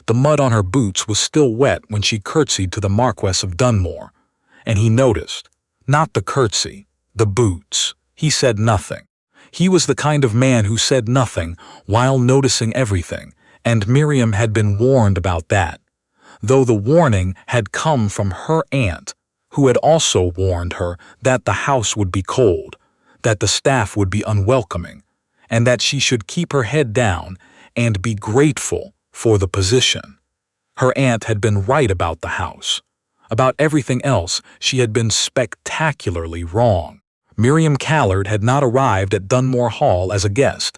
The mud on her boots was still wet when she curtsied to the Marquess of Dunmore, and he noticed, not the curtsy, the boots. He said nothing. He was the kind of man who said nothing while noticing everything, and Miriam had been warned about that, though the warning had come from her aunt, who had also warned her that the house would be cold, that the staff would be unwelcoming, and that she should keep her head down and be grateful for the position. Her aunt had been right about the house. About everything else, she had been spectacularly wrong. Miriam Callard had not arrived at Dunmore Hall as a guest.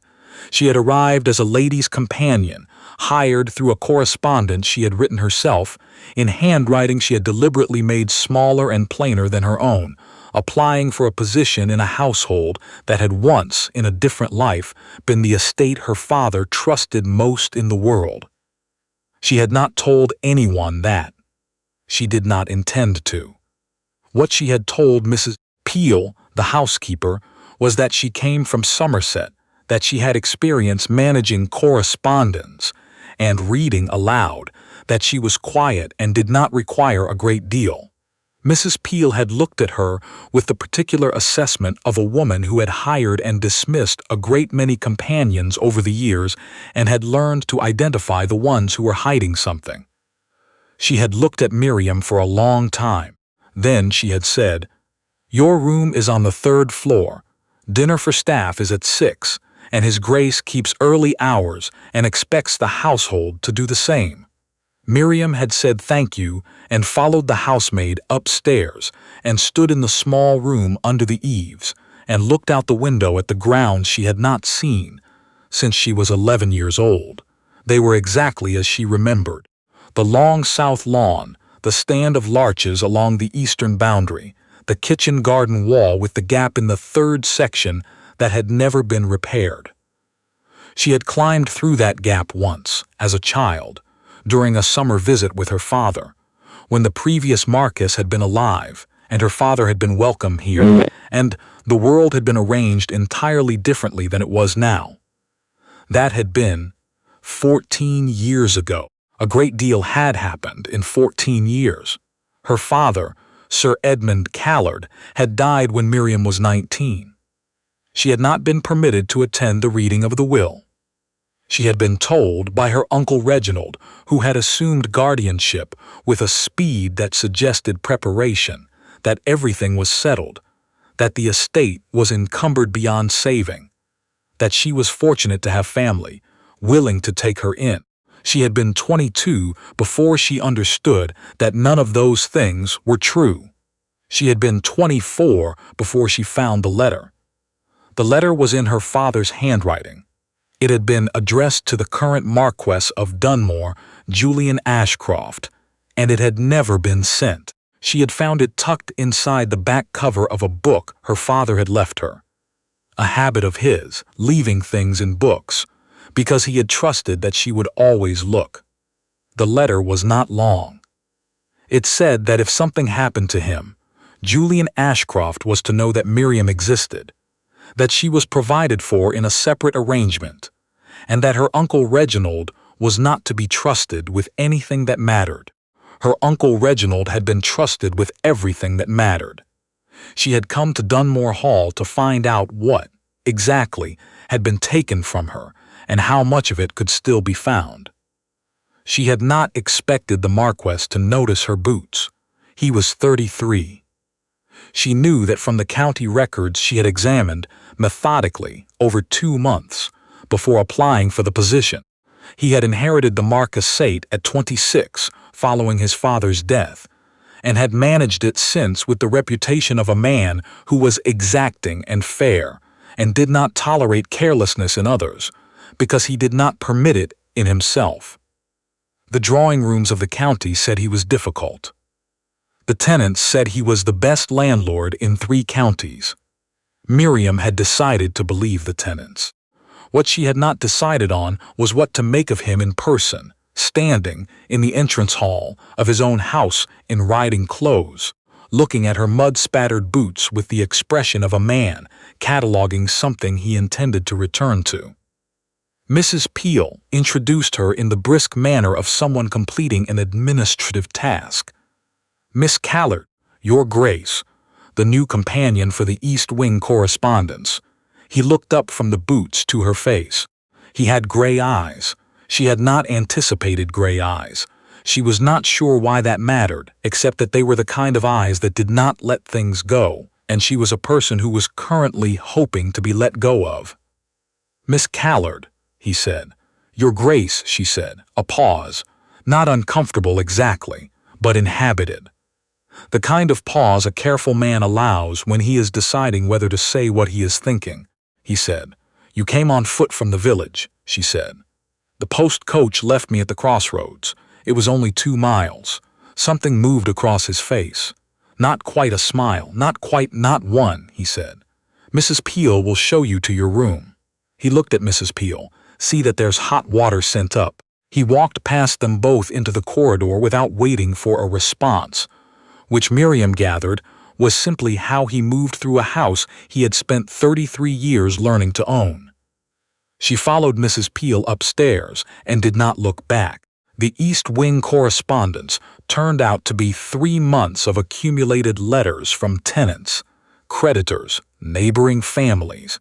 She had arrived as a lady's companion, hired through a correspondence she had written herself, in handwriting she had deliberately made smaller and plainer than her own, applying for a position in a household that had once, in a different life, been the estate her father trusted most in the world. She had not told anyone that. She did not intend to. What she had told Mrs. Peel, the housekeeper, was that she came from Somerset, that she had experience managing correspondence and reading aloud, that she was quiet and did not require a great deal. Mrs. Peel had looked at her with the particular assessment of a woman who had hired and dismissed a great many companions over the years and had learned to identify the ones who were hiding something. She had looked at Miriam for a long time. Then she had said, "Your room is on the 3rd floor. Dinner for staff is at 6, and His Grace keeps early hours and expects the household to do the same." Miriam had said thank you and followed the housemaid upstairs and stood in the small room under the eaves and looked out the window at the grounds she had not seen since she was 11 years old. They were exactly as she remembered. The long south lawn, the stand of larches along the eastern boundary, the kitchen garden wall with the gap in the 3rd section that had never been repaired. She had climbed through that gap once, as a child, during a summer visit with her father, when the previous Marquess had been alive and her father had been welcome here, and the world had been arranged entirely differently than it was now. That had been 14 years ago. A great deal had happened in 14 years. Her father, Sir Edmund Callard, had died when Miriam was 19. She had not been permitted to attend the reading of the will. She had been told by her Uncle Reginald, who had assumed guardianship with a speed that suggested preparation, that everything was settled, that the estate was encumbered beyond saving, that she was fortunate to have family, willing to take her in. She had been 22 before she understood that none of those things were true. She had been 24 before she found the letter. The letter was in her father's handwriting. It had been addressed to the current Marquess of Dunmore, Julian Ashcroft, and it had never been sent. She had found it tucked inside the back cover of a book her father had left her. A habit of his, leaving things in books, because he had trusted that she would always look. The letter was not long. It said that if something happened to him, Julian Ashcroft was to know that Miriam existed, that she was provided for in a separate arrangement, and that her Uncle Reginald was not to be trusted with anything that mattered. Her Uncle Reginald had been trusted with everything that mattered. She had come to Dunmore Hall to find out what, exactly, had been taken from her and how much of it could still be found. She had not expected the Marquess to notice her boots. He was 33. She knew that from the county records she had examined methodically over 2 months before applying for the position. He had inherited the marquessate at 26 following his father's death, and had managed it since with the reputation of a man who was exacting and fair, and did not tolerate carelessness in others, because he did not permit it in himself. The drawing rooms of the county said he was difficult. The tenants said he was the best landlord in 3 counties. Miriam had decided to believe the tenants. What she had not decided on was what to make of him in person, standing in the entrance hall of his own house in riding clothes, looking at her mud-spattered boots with the expression of a man cataloging something he intended to return to. Mrs. Peel introduced her in the brisk manner of someone completing an administrative task. "Miss Callard, Your Grace," the new companion for the East Wing correspondence. He looked up from the boots to her face. He had gray eyes. She had not anticipated gray eyes. She was not sure why that mattered, except that they were the kind of eyes that did not let things go, and she was a person who was currently hoping to be let go of. "Miss Callard," he said. "Your Grace," she said, a pause, not uncomfortable exactly, but inhabited. The kind of pause a careful man allows when he is deciding whether to say what he is thinking. He said, "You came on foot from the village," she said. "The post coach left me at the crossroads. It was only 2 miles. Something moved across his face. Not quite a smile, not one, he said. "Mrs. Peel will show you to your room." He looked at Mrs. Peel. "See that there's hot water sent up." He walked past them both into the corridor without waiting for a response, which Miriam gathered was simply how he moved through a house he had spent 33 years learning to own. She followed Mrs. Peel upstairs and did not look back. The East Wing correspondence turned out to be 3 months of accumulated letters from tenants, creditors, neighboring families,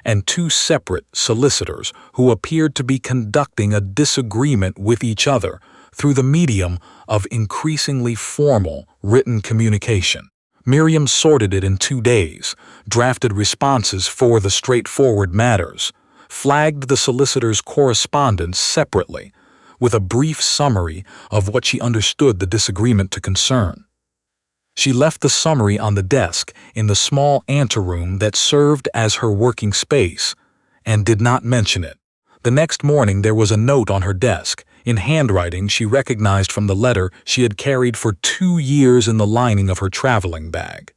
and 2 separate solicitors who appeared to be conducting a disagreement with each other through the medium of increasingly formal written communication. Miriam sorted it in 2 days, drafted responses for the straightforward matters, flagged the solicitor's correspondence separately, with a brief summary of what she understood the disagreement to concern. She left the summary on the desk in the small anteroom that served as her working space, and did not mention it. The next morning there was a note on her desk, in handwriting she recognized from the letter she had carried for 2 years in the lining of her traveling bag.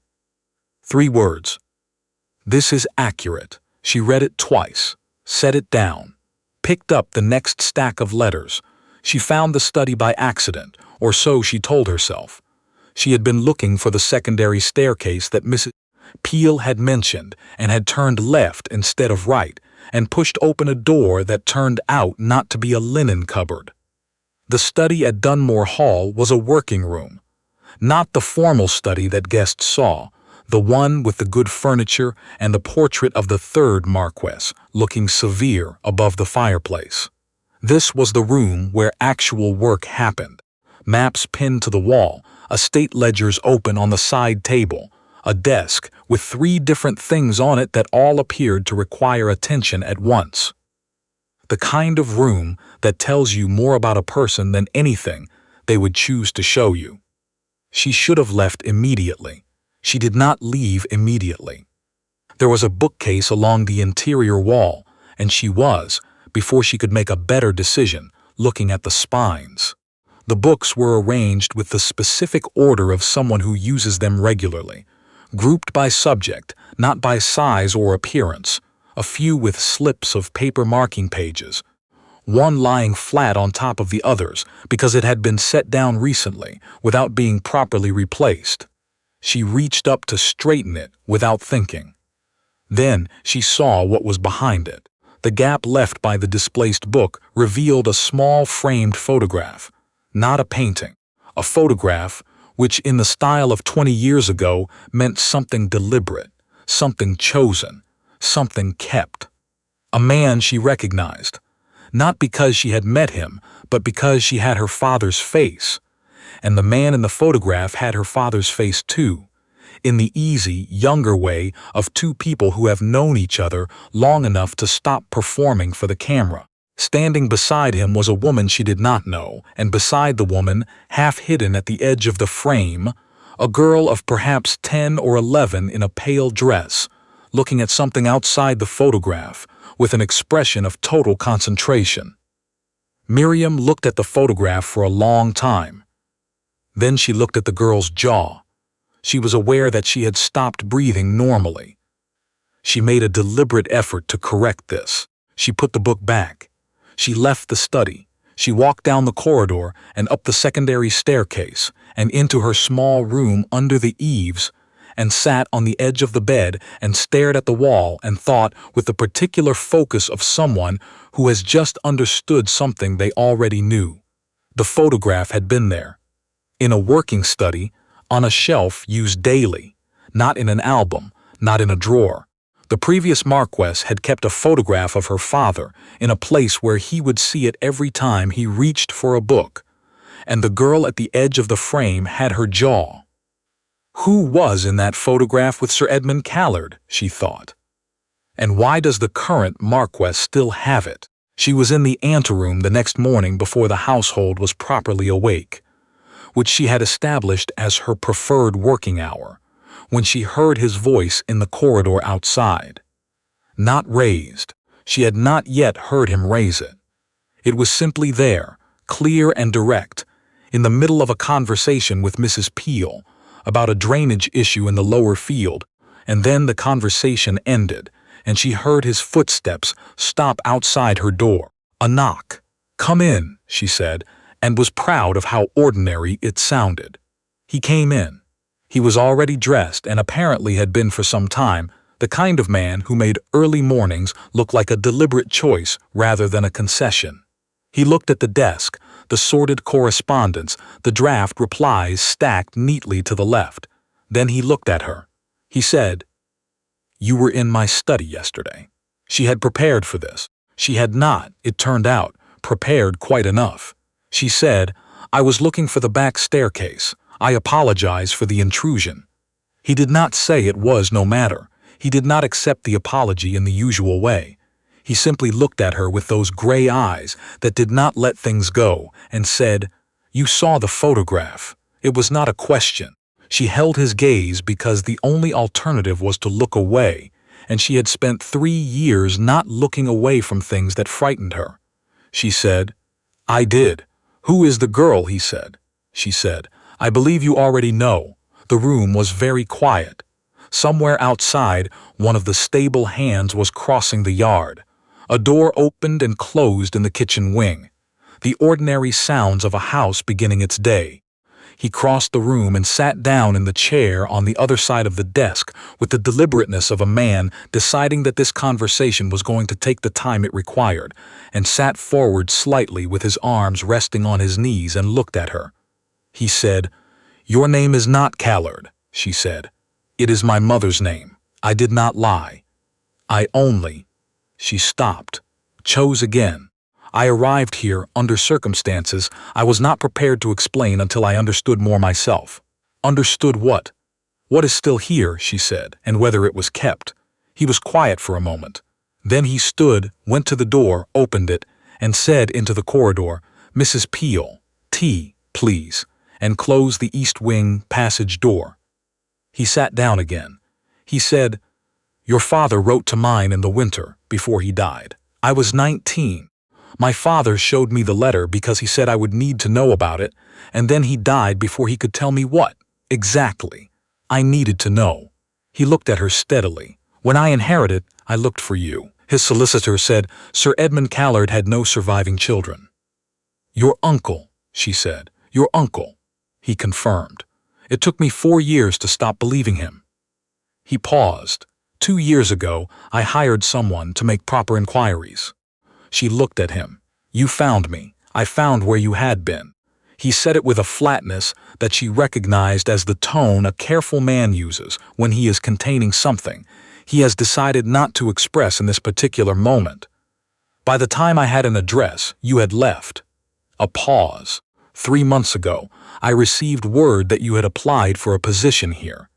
3 words. "This is accurate." She read it twice, set it down, picked up the next stack of letters. She found the study by accident, or so she told herself. She had been looking for the secondary staircase that Mrs. Peel had mentioned and had turned left instead of right, and pushed open a door that turned out not to be a linen cupboard. The study at Dunmore Hall was a working room, not the formal study that guests saw, the one with the good furniture and the portrait of the 3rd Marquess looking severe above the fireplace. This was the room where actual work happened. Maps pinned to the wall, estate ledgers open on the side table, a desk with 3 different things on it that all appeared to require attention at once. The kind of room that tells you more about a person than anything they would choose to show you. She should have left immediately. She did not leave immediately. There was a bookcase along the interior wall, and she was, before she could make a better decision, looking at the spines. The books were arranged with the specific order of someone who uses them regularly, grouped by subject, not by size or appearance, a few with slips of paper marking pages, one lying flat on top of the others because it had been set down recently without being properly replaced. She reached up to straighten it without thinking. Then she saw what was behind it. The gap left by the displaced book revealed a small framed photograph, not a painting, a photograph which in the style of 20 years ago meant something deliberate, something chosen, something kept. A man she recognized, not because she had met him, but because she had her father's face. And the man in the photograph had her father's face too, in the easy, younger way of 2 people who have known each other long enough to stop performing for the camera. Standing beside him was a woman she did not know, and beside the woman, half hidden at the edge of the frame, a girl of perhaps 10 or 11 in a pale dress, looking at something outside the photograph with an expression of total concentration. Miriam looked at the photograph for a long time. Then she looked at the girl's jaw. She was aware that she had stopped breathing normally. She made a deliberate effort to correct this. She put the book back. She left the study. She walked down the corridor and up the secondary staircase and into her small room under the eaves, and sat on the edge of the bed and stared at the wall and thought with the particular focus of someone who has just understood something they already knew. The photograph had been there, in a working study, on a shelf used daily, not in an album, not in a drawer. The previous Marquess had kept a photograph of her father in a place where he would see it every time he reached for a book, and the girl at the edge of the frame had her jaw. Who was in that photograph with Sir Edmund Callard, she thought. And why does the current Marquess still have it? She was in the anteroom the next morning before the household was properly awake, which she had established as her preferred working hour, when she heard his voice in the corridor outside. Not raised. She had not yet heard him raise it. It was simply there, clear and direct, in the middle of a conversation with Mrs. Peel about a drainage issue in the lower field, and then the conversation ended, and she heard his footsteps stop outside her door. A knock. "Come in," she said, and was proud of how ordinary it sounded. He came in. He was already dressed and apparently had been for some time, the kind of man who made early mornings look like a deliberate choice rather than a concession. He looked at the desk, the sorted correspondence, the draft replies stacked neatly to the left. Then he looked at her. He said, "You were in my study yesterday." She had prepared for this. She had not, it turned out, prepared quite enough. She said, "I was looking for the back staircase. I apologize for the intrusion." He did not say it was no matter. He did not accept the apology in the usual way. He simply looked at her with those gray eyes that did not let things go and said, "You saw the photograph." It was not a question. She held his gaze because the only alternative was to look away, and she had spent 3 years not looking away from things that frightened her. She said, "I did." "Who is the girl?" he said. She said, "I believe you already know." The room was very quiet. Somewhere outside, one of the stable hands was crossing the yard. A door opened and closed in the kitchen wing. The ordinary sounds of a house beginning its day. He crossed the room and sat down in the chair on the other side of the desk with the deliberateness of a man deciding that this conversation was going to take the time it required, and sat forward slightly with his arms resting on his knees and looked at her. He said, "Your name is not Callard," she said. "It is my mother's name. I did not lie. I only—" She stopped, chose again. "I arrived here under circumstances I was not prepared to explain until I understood more myself." "Understood what?" "What is still here," she said, "and whether it was kept." He was quiet for a moment. Then he stood, went to the door, opened it, and said into the corridor, "Mrs. Peel, tea, please," and closed the east wing passage door. He sat down again. He said, "Your father wrote to mine in the winter, before he died. I was 19. My father showed me the letter because he said I would need to know about it, and then he died before he could tell me what. Exactly. I needed to know." He looked at her steadily. "When I inherited, I looked for you." His solicitor said Sir Edmund Callard had no surviving children. "Your uncle," she said. "Your uncle." He confirmed. "It took me 4 years to stop believing him." He paused. 2 years ago, I hired someone to make proper inquiries." She looked at him. "You found me. I found where you had been." He said it with a flatness that she recognized as the tone a careful man uses when he is containing something he has decided not to express in this particular moment. "By the time I had an address, you had left." A pause. 3 months ago, I received word that you had applied for a position here."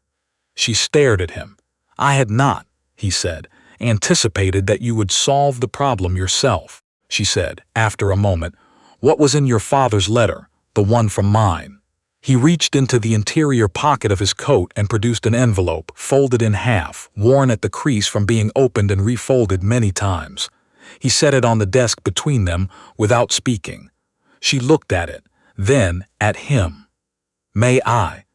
She stared at him. "I had not," he said, "anticipated that you would solve the problem yourself." She said, after a moment, "What was in your father's letter, the one from mine?" He reached into the interior pocket of his coat and produced an envelope, folded in half, worn at the crease from being opened and refolded many times. He set it on the desk between them without speaking. She looked at it, then at him. "May I?"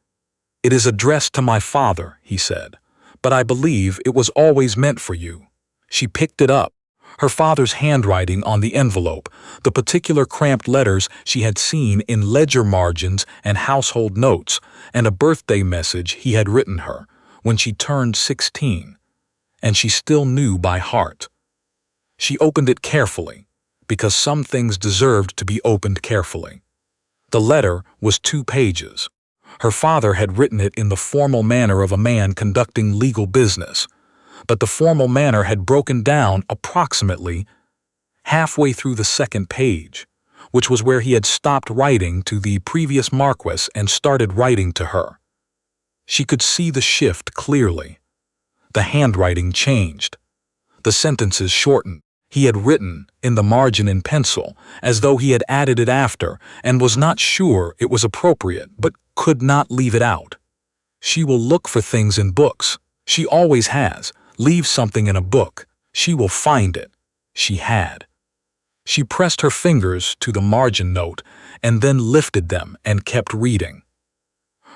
"It is addressed to my father," he said, "but I believe it was always meant for you." She picked it up. Her father's handwriting on the envelope, the particular cramped letters she had seen in ledger margins and household notes, and a birthday message he had written her, when she turned 16, and she still knew by heart. She opened it carefully, because some things deserved to be opened carefully. The letter was 2 pages. Her father had written it in the formal manner of a man conducting legal business, but the formal manner had broken down approximately halfway through the 2nd page, which was where he had stopped writing to the previous Marquess and started writing to her. She could see the shift clearly. The handwriting changed. The sentences shortened. He had written in the margin in pencil, as though he had added it after, and was not sure it was appropriate, but could not leave it out. She will look for things in books. She always has. Leave something in a book. She will find it. She had. She pressed her fingers to the margin note and then lifted them and kept reading.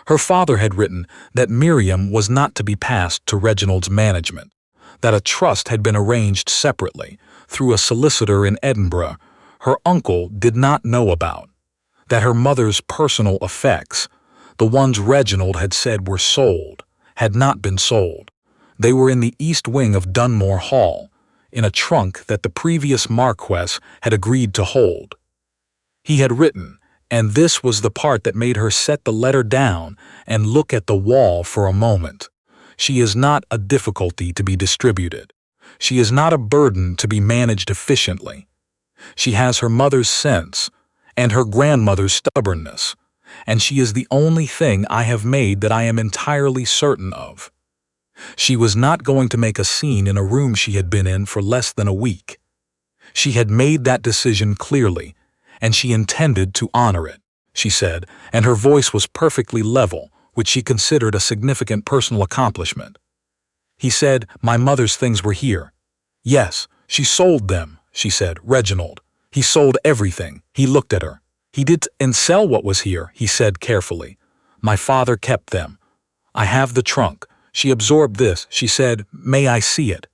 Her father had written that Miriam was not to be passed to Reginald's management, that a trust had been arranged separately through a solicitor in Edinburgh her uncle did not know about, that her mother's personal effects, the ones Reginald had said were sold, had not been sold. They were in the east wing of Dunmore Hall, in a trunk that the previous Marquess had agreed to hold. He had written, and this was the part that made her set the letter down and look at the wall for a moment. She is not a difficulty to be distributed. She is not a burden to be managed efficiently. She has her mother's sense and her grandmother's stubbornness, and she is the only thing I have made that I am entirely certain of. She was not going to make a scene in a room she had been in for less than a week. She had made that decision clearly, and she intended to honor it, she said, and her voice was perfectly level, which she considered a significant personal accomplishment. He said, "My mother's things were here." "Yes, she sold them," she said. "Reginald. He sold everything." He looked at her. "He did and sell what was here," he said carefully. "My father kept them. I have the trunk." She absorbed this. She said, "May I see it?"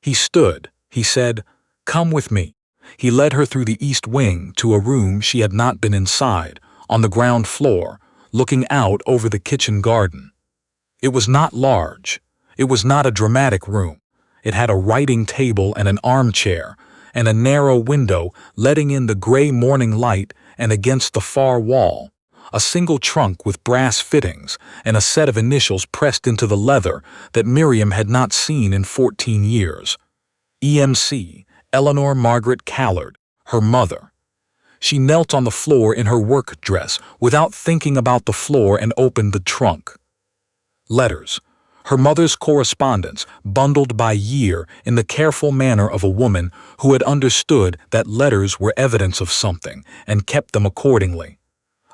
He stood. He said, "Come with me." He led her through the east wing to a room she had not been inside, on the ground floor, looking out over the kitchen garden. It was not large. It was not a dramatic room. It had a writing table and an armchair, and a narrow window letting in the gray morning light, and against the far wall, a single trunk with brass fittings and a set of initials pressed into the leather that Miriam had not seen in 14 years. EMC, Eleanor Margaret Callard, her mother. She knelt on the floor in her work dress without thinking about the floor and opened the trunk. Letters. Her mother's correspondence, bundled by year in the careful manner of a woman who had understood that letters were evidence of something and kept them accordingly.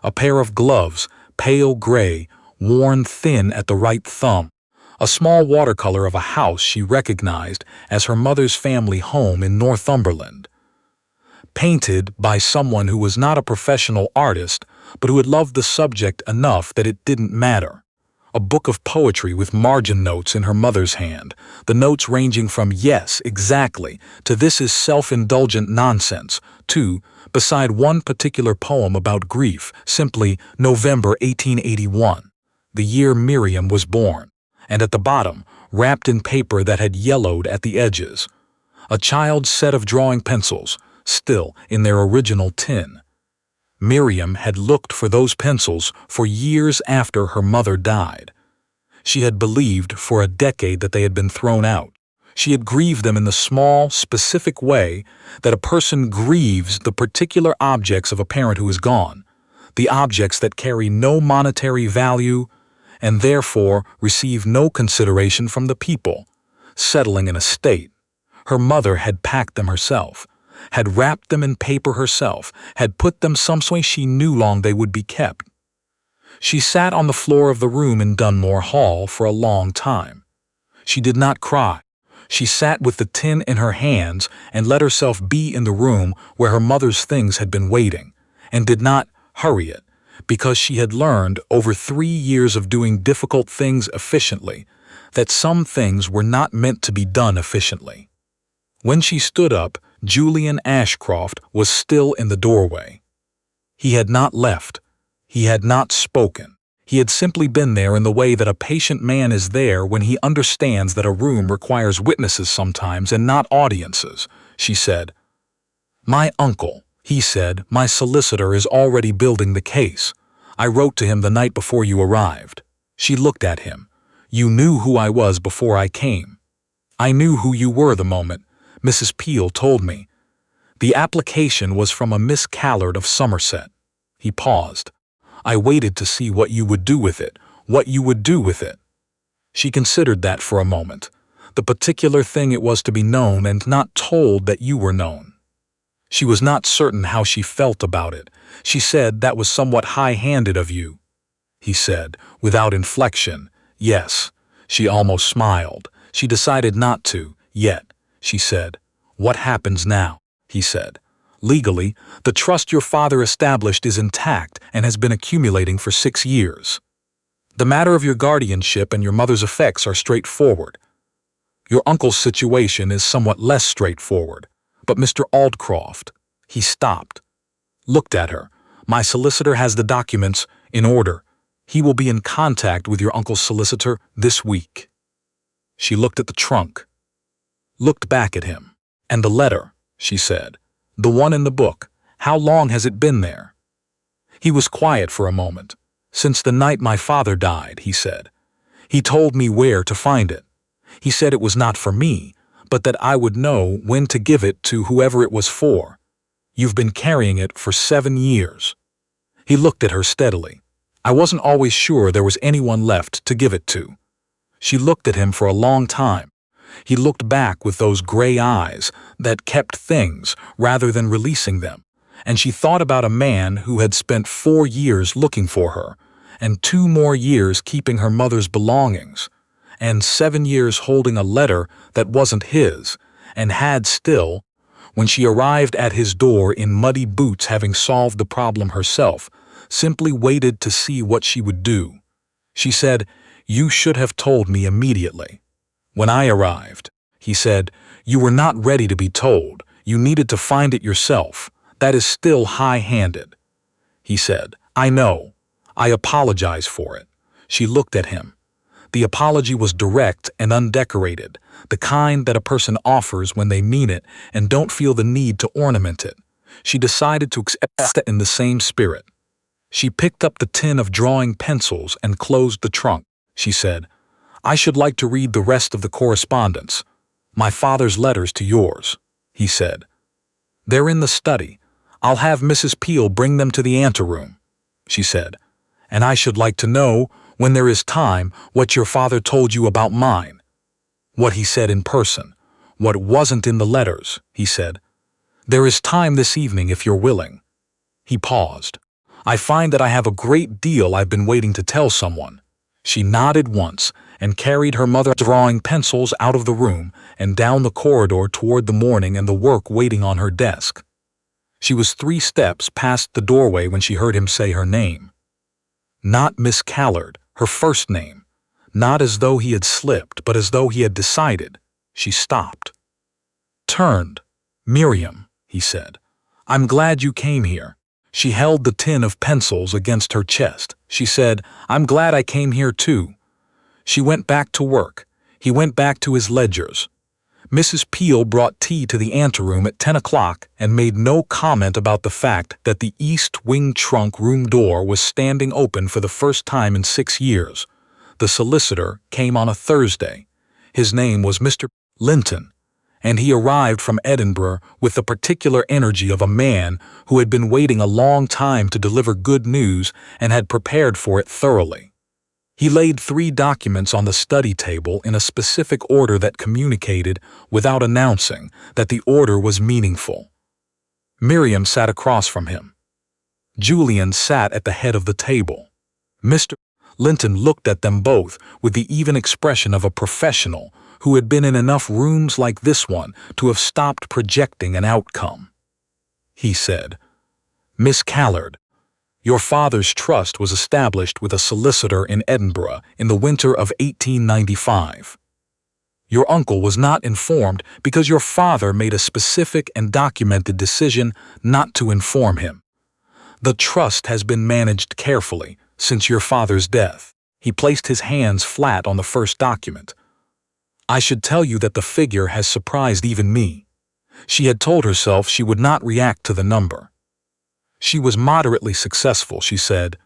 A pair of gloves, pale gray, worn thin at the right thumb. A small watercolor of a house she recognized as her mother's family home in Northumberland. Painted by someone who was not a professional artist, but who had loved the subject enough that it didn't matter. A book of poetry with margin notes in her mother's hand, the notes ranging from "yes, exactly" to "this is self-indulgent nonsense" to, beside one particular poem about grief, simply November 1881, the year Miriam was born, and at the bottom, wrapped in paper that had yellowed at the edges, a child's set of drawing pencils, still in their original tin. Miriam had looked for those pencils for years after her mother died. She had believed for a decade that they had been thrown out. She had grieved them in the small, specific way that a person grieves the particular objects of a parent who is gone, the objects that carry no monetary value and therefore receive no consideration from the people, settling an estate. Her mother had packed them herself, had wrapped them in paper herself, had put them some way she knew long they would be kept. She sat on the floor of the room in Dunmore Hall for a long time. She did not cry. She sat with the tin in her hands and let herself be in the room where her mother's things had been waiting, and did not hurry it, because she had learned over 3 years of doing difficult things efficiently that some things were not meant to be done efficiently. When she stood up, Julian Ashcroft was still in the doorway. He had not left. He had not spoken. He had simply been there in the way that a patient man is there when he understands that a room requires witnesses sometimes and not audiences, she said. My uncle, he said, my solicitor is already building the case. I wrote to him the night before you arrived. She looked at him. You knew who I was before I came. I knew who you were the moment. Mrs. Peel told me. The application was from a Miss Callard of Somerset. He paused. I waited to see what you would do with it, what you would do with it. She considered that for a moment. The particular thing it was to be known and not told that you were known. She was not certain how she felt about it. She said that was somewhat high-handed of you. He said, without inflection, yes. She almost smiled. She decided not to, yet. She said, what happens now? He said. Legally, the trust your father established is intact and has been accumulating for 6 years. The matter of your guardianship and your mother's effects are straightforward. Your uncle's situation is somewhat less straightforward, but Mr. Aldcroft, he stopped, looked at her. My solicitor has the documents in order. He will be in contact with your uncle's solicitor this week. She looked at the trunk, looked back at him. And the letter, she said. The one in the book. How long has it been there? He was quiet for a moment. Since the night my father died, he said. He told me where to find it. He said it was not for me, but that I would know when to give it to whoever it was for. You've been carrying it for 7 years. He looked at her steadily. I wasn't always sure there was anyone left to give it to. She looked at him for a long time. He looked back with those gray eyes that kept things rather than releasing them, and she thought about a man who had spent 4 years looking for her, and 2 more years keeping her mother's belongings, and 7 years holding a letter that wasn't his, and had still, when she arrived at his door in muddy boots having solved the problem herself, simply waited to see what she would do. She said, you should have told me immediately. When I arrived, he said, you were not ready to be told. You needed to find it yourself. That is still high-handed. He said, I know. I apologize for it. She looked at him. The apology was direct and undecorated, the kind that a person offers when they mean it and don't feel the need to ornament it. She decided to accept it in the same spirit. She picked up the tin of drawing pencils and closed the trunk. She said, I should like to read the rest of the correspondence. My father's letters to yours, he said. They're in the study. I'll have Mrs. Peel bring them to the anteroom, she said. And I should like to know, when there is time, what your father told you about mine. What he said in person. What wasn't in the letters, he said. There is time this evening if you're willing. He paused. I find that I have a great deal I've been waiting to tell someone. She nodded once and carried her mother's drawing pencils out of the room and down the corridor toward the morning and the work waiting on her desk. She was 3 steps past the doorway when she heard him say her name. Not Miss Callard, her first name. Not as though he had slipped, but as though he had decided. She stopped. Turned. Miriam, he said. I'm glad you came here. She held the tin of pencils against her chest. She said, I'm glad I came here too. She went back to work. He went back to his ledgers. Mrs. Peel brought tea to the anteroom at 10 o'clock and made no comment about the fact that the east wing trunk room door was standing open for the first time in 6 years. The solicitor came on a Thursday. His name was Mr. Linton, and he arrived from Edinburgh with the particular energy of a man who had been waiting a long time to deliver good news and had prepared for it thoroughly. He laid 3 documents on the study table in a specific order that communicated, without announcing, that the order was meaningful. Miriam sat across from him. Julian sat at the head of the table. Mr. Linton looked at them both with the even expression of a professional who had been in enough rooms like this one to have stopped projecting an outcome. He said, Miss Callard, your father's trust was established with a solicitor in Edinburgh in the winter of 1895. Your uncle was not informed because your father made a specific and documented decision not to inform him. The trust has been managed carefully, since your father's death." He placed his hands flat on the first document. "I should tell you that the figure has surprised even me." She had told herself she would not react to the number. She was moderately successful, she said,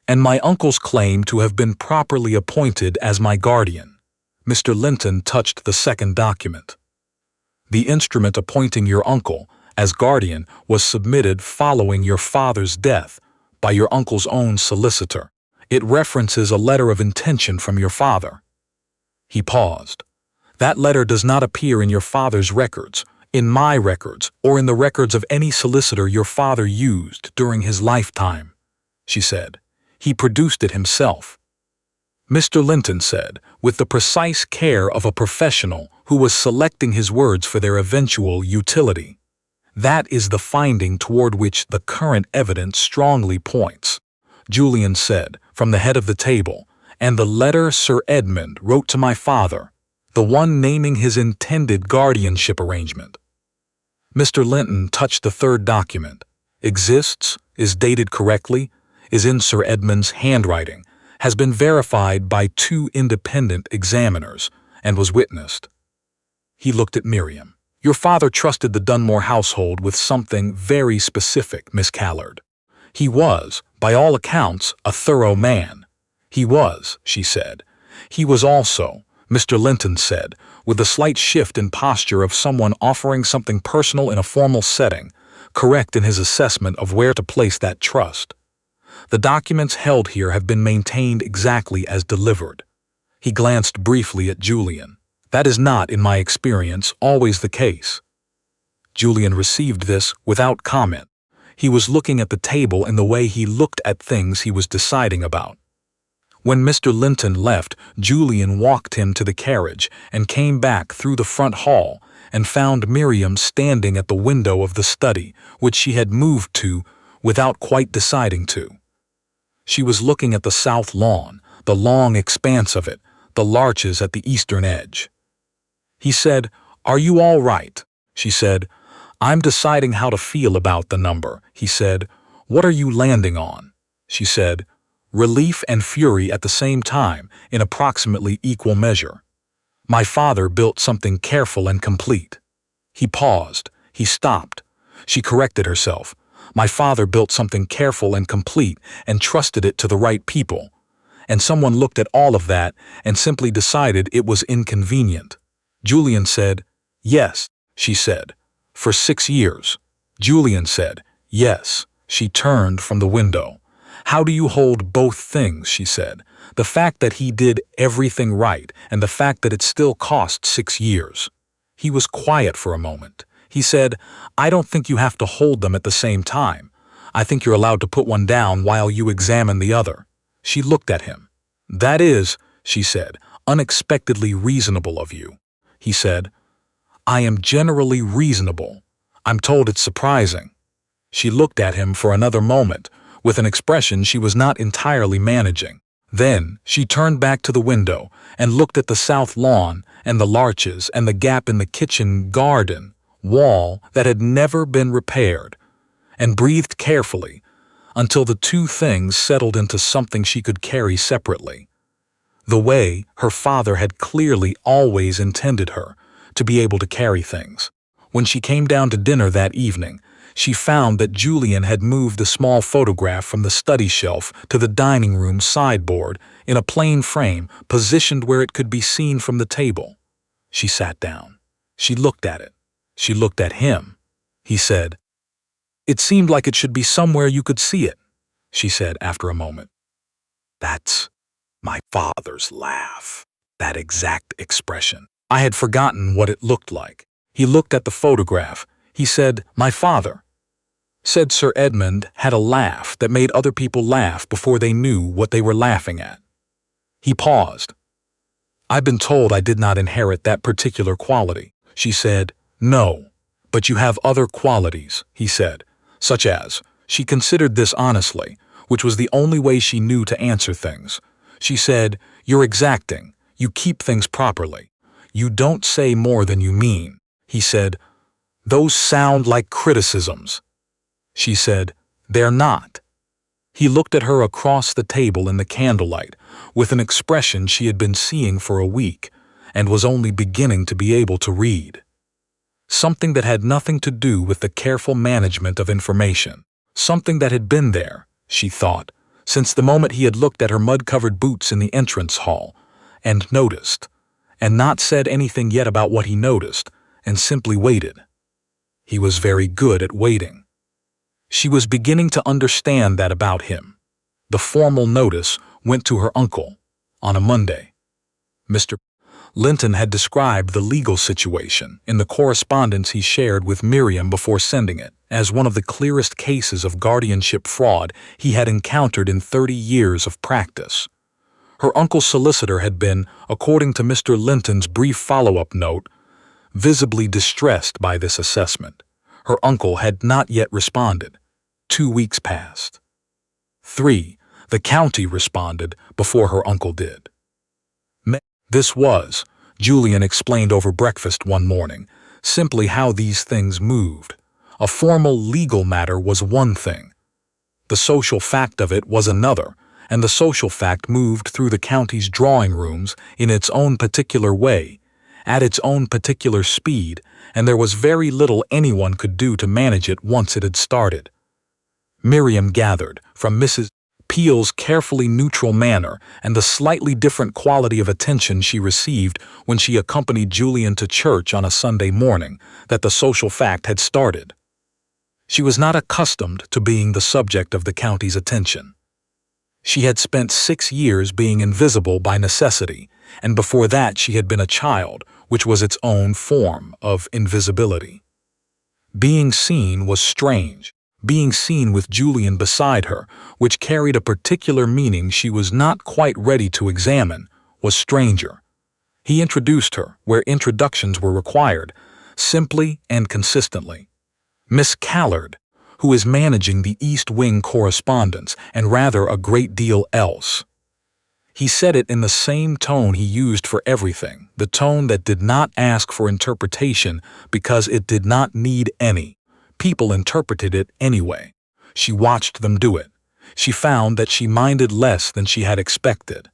"and my uncle's claim to have been properly appointed as my guardian." Mr. Linton touched the second document. "The instrument appointing your uncle as guardian was submitted following your father's death by your uncle's own solicitor. It references a letter of intention from your father." He paused. "That letter does not appear in your father's records, in my records, or in the records of any solicitor your father used during his lifetime," she said. "He produced it himself." Mr. Linton said, with the precise care of a professional who was selecting his words for their eventual utility. "That is the finding toward which the current evidence strongly points," Julian said, from the head of the table, "and the letter Sir Edmund wrote to my father, the one naming his intended guardianship arrangement." Mr. Linton touched the third document. "Exists, is dated correctly, is in Sir Edmund's handwriting, has been verified by 2 independent examiners, and was witnessed." He looked at Miriam. "Your father trusted the Dunmore household with something very specific, Miss Callard. He was, by all accounts, a thorough man." "He was," she said. "He was also," Mr. Linton said, with a slight shift in posture of someone offering something personal in a formal setting, correct in his assessment of where to place that trust. "The documents held here have been maintained exactly as delivered." He glanced briefly at Julian. "That is not, in my experience, always the case." Julian received this without comment. He was looking at the table in the way he looked at things he was deciding about. When Mr. Linton left, Julian walked him to the carriage and came back through the front hall and found Miriam standing at the window of the study, which she had moved to without quite deciding to. She was looking at the south lawn, the long expanse of it, the larches at the eastern edge. He said, "Are you all right?" She said, "I'm deciding how to feel about the number." He said, "What are you landing on?" She said, "Relief and fury at the same time, in approximately equal measure. My father built something careful and complete." He paused. He stopped. She corrected herself. "My father built something careful and complete and trusted it to the right people." And someone looked at all of that and simply decided it was inconvenient. Julian said, "Yes," she said. "For 6 years." Julian said, "Yes." She turned from the window. "How do you hold both things?" she said. "The fact that he did everything right and the fact that it still cost 6 years." He was quiet for a moment. He said, "I don't think you have to hold them at the same time. I think you're allowed to put one down while you examine the other." She looked at him. "That is," she said, "unexpectedly reasonable of you." He said, "I am generally reasonable. I'm told it's surprising." She looked at him for another moment, with an expression she was not entirely managing. Then she turned back to the window and looked at the south lawn and the larches and the gap in the kitchen garden wall that had never been repaired, and breathed carefully until the two things settled into something she could carry separately. The way her father had clearly always intended her to be able to carry things. When she came down to dinner that evening, she found that Julian had moved a small photograph from the study shelf to the dining room sideboard in a plain frame positioned where it could be seen from the table. She sat down. She looked at it. She looked at him. He said, "It seemed like it should be somewhere you could see it," she said after a moment. "That's my father's laugh." That exact expression. I had forgotten what it looked like. He looked at the photograph. He said, "My father," said Sir Edmund, had a laugh that made other people laugh before they knew what they were laughing at. He paused. "I've been told I did not inherit that particular quality." She said, "No, but you have other qualities," he said, "such as," she considered this honestly, which was the only way she knew to answer things. She said, "You're exacting. You keep things properly. You don't say more than you mean." He said, "Those sound like criticisms." She said, "They're not." He looked at her across the table in the candlelight with an expression she had been seeing for a week and was only beginning to be able to read. Something that had nothing to do with the careful management of information. Something that had been there, she thought, since the moment he had looked at her mud-covered boots in the entrance hall, and noticed, and not said anything yet about what he noticed, and simply waited. He was very good at waiting. She was beginning to understand that about him. The formal notice went to her uncle on a Monday. Mr. Linton had described the legal situation in the correspondence he shared with Miriam before sending it as one of the clearest cases of guardianship fraud he had encountered in 30 years of practice. Her uncle's solicitor had been, according to Mr. Linton's brief follow-up note, visibly distressed by this assessment. Her uncle had not yet responded. 2 weeks passed. 3. The county responded before her uncle did. This was, Julian explained over breakfast one morning, simply how these things moved. A formal legal matter was one thing. The social fact of it was another, and the social fact moved through the county's drawing rooms in its own particular way, at its own particular speed, and there was very little anyone could do to manage it once it had started. Miriam gathered, from Mrs. Peel's carefully neutral manner and the slightly different quality of attention she received when she accompanied Julian to church on a Sunday morning, that the social fact had started. She was not accustomed to being the subject of the county's attention. She had spent 6 years being invisible by necessity, and before that she had been a child, which was its own form of invisibility. Being seen was strange. Being seen with Julian beside her, which carried a particular meaning she was not quite ready to examine, was stranger. He introduced her where introductions were required, simply and consistently. Miss Callard, who is managing the East Wing correspondence and rather a great deal else. He said it in the same tone he used for everything, the tone that did not ask for interpretation because it did not need any. People interpreted it anyway. She watched them do it. She found that she minded less than she had expected.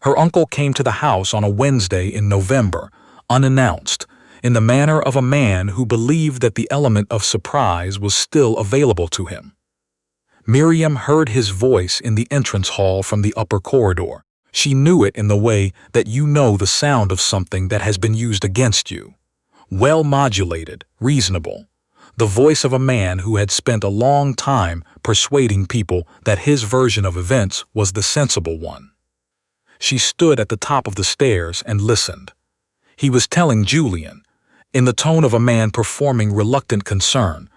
Her uncle came to the house on a Wednesday in November, unannounced, in the manner of a man who believed that the element of surprise was still available to him. Miriam heard his voice in the entrance hall from the upper corridor. She knew it in the way that you know the sound of something that has been used against you. Well modulated, reasonable. The voice of a man who had spent a long time persuading people that his version of events was the sensible one. She stood at the top of the stairs and listened. He was telling Julian, in the tone of a man performing reluctant concern,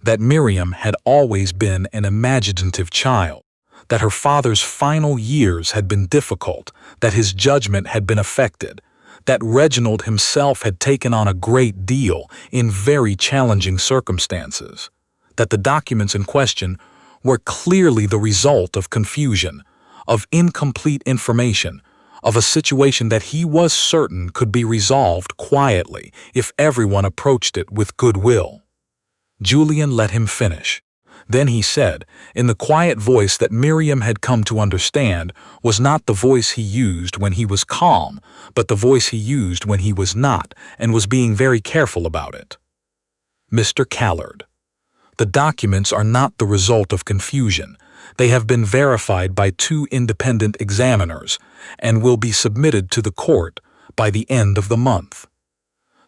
that Miriam had always been an imaginative child, that her father's final years had been difficult, that his judgment had been affected, that Reginald himself had taken on a great deal in very challenging circumstances, that the documents in question were clearly the result of confusion, of incomplete information, of a situation that he was certain could be resolved quietly if everyone approached it with goodwill. Julian let him finish. Then he said, in the quiet voice that Miriam had come to understand was not the voice he used when he was calm, but the voice he used when he was not, and was being very careful about it. Mr. Callard, the documents are not the result of confusion. They have been verified by 2 independent examiners, and will be submitted to the court by the end of the month.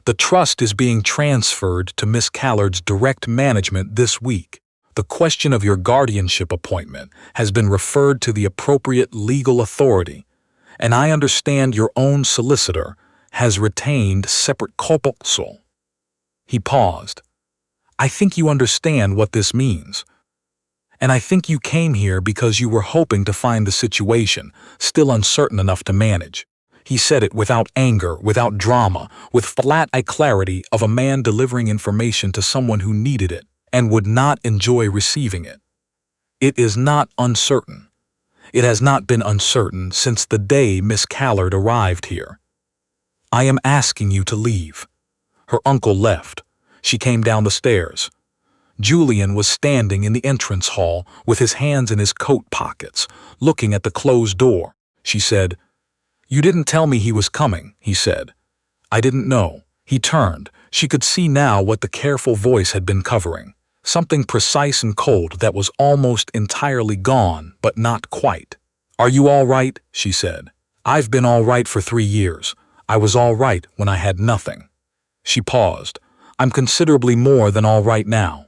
The trust is being transferred to Miss Callard's direct management this week. The question of your guardianship appointment has been referred to the appropriate legal authority, and I understand your own solicitor has retained separate counsel. He paused. I think you understand what this means. And I think you came here because you were hoping to find the situation still uncertain enough to manage. He said it without anger, without drama, with flat clarity of a man delivering information to someone who needed it and would not enjoy receiving it. It is not uncertain. It has not been uncertain since the day Miss Callard arrived here. I am asking you to leave. Her uncle left. She came down the stairs. Julian was standing in the entrance hall with his hands in his coat pockets, looking at the closed door. She said, "You didn't tell me he was coming," he said. "I didn't know." He turned. She could see now what the careful voice had been covering. Something precise and cold that was almost entirely gone, but not quite. "Are you all right?" she said. "I've been all right for 3 years. I was all right when I had nothing." She paused. "I'm considerably more than all right now."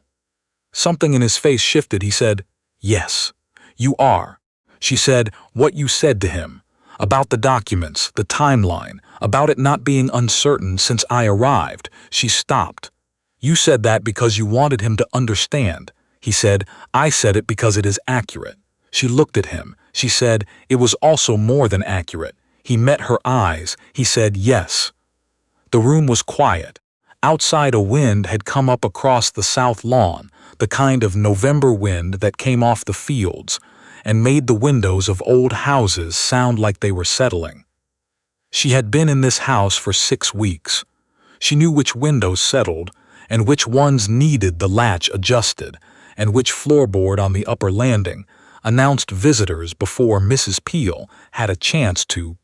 Something in his face shifted. He said, "Yes, you are." She said, "What you said to him. About the documents, the timeline, about it not being uncertain since I arrived." She stopped. "You said that because you wanted him to understand." He said, "I said it because it is accurate." She looked at him. She said, "It was also more than accurate." He met her eyes. He said, "Yes." The room was quiet. Outside, a wind had come up across the south lawn, the kind of November wind that came off the fields, and made the windows of old houses sound like they were settling. She had been in this house for 6 weeks. She knew which windows settled, and which ones needed the latch adjusted, and which floorboard on the upper landing announced visitors before Mrs. Peel had a chance to.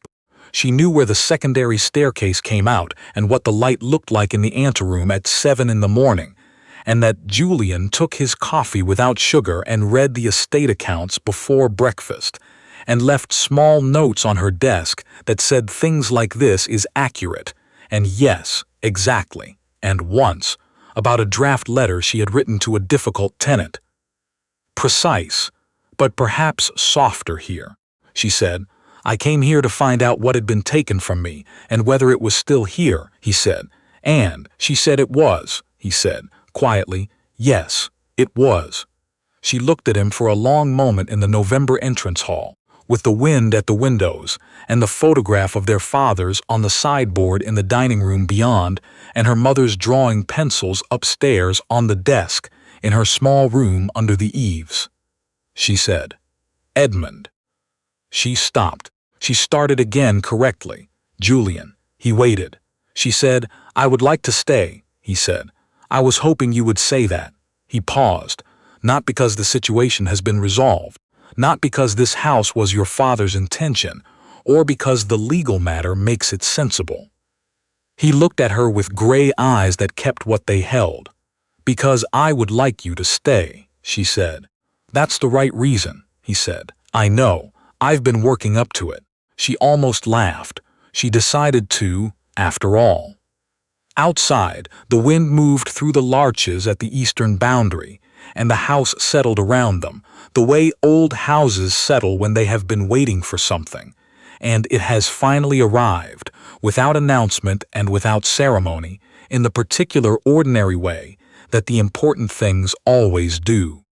She knew where the secondary staircase came out and what the light looked like in the anteroom at 7 in the morning, and that Julian took his coffee without sugar and read the estate accounts before breakfast, and left small notes on her desk that said things like "This is accurate," and "Yes, exactly," and once, about a draft letter she had written to a difficult tenant. Precise, but perhaps softer here. She said, "I came here to find out what had been taken from me, and whether it was still here," he said. "And," she said, "it was," he said, quietly. "Yes, it was." She looked at him for a long moment in the November entrance hall, with the wind at the windows, and the photograph of their fathers on the sideboard in the dining room beyond, and her mother's drawing pencils upstairs on the desk in her small room under the eaves. She said, "Edmund." She stopped. She started again correctly. "Julian." He waited. She said, "I would like to stay," he said. "I was hoping you would say that." He paused. "Not because the situation has been resolved, not because this house was your father's intention, or because the legal matter makes it sensible." He looked at her with gray eyes that kept what they held. "Because I would like you to stay," she said. "That's the right reason," he said. "I know. I've been working up to it." She almost laughed. She decided to, after all. Outside, the wind moved through the larches at the eastern boundary, and the house settled around them, the way old houses settle when they have been waiting for something. And it has finally arrived, without announcement and without ceremony, in the particular ordinary way that the important things always do.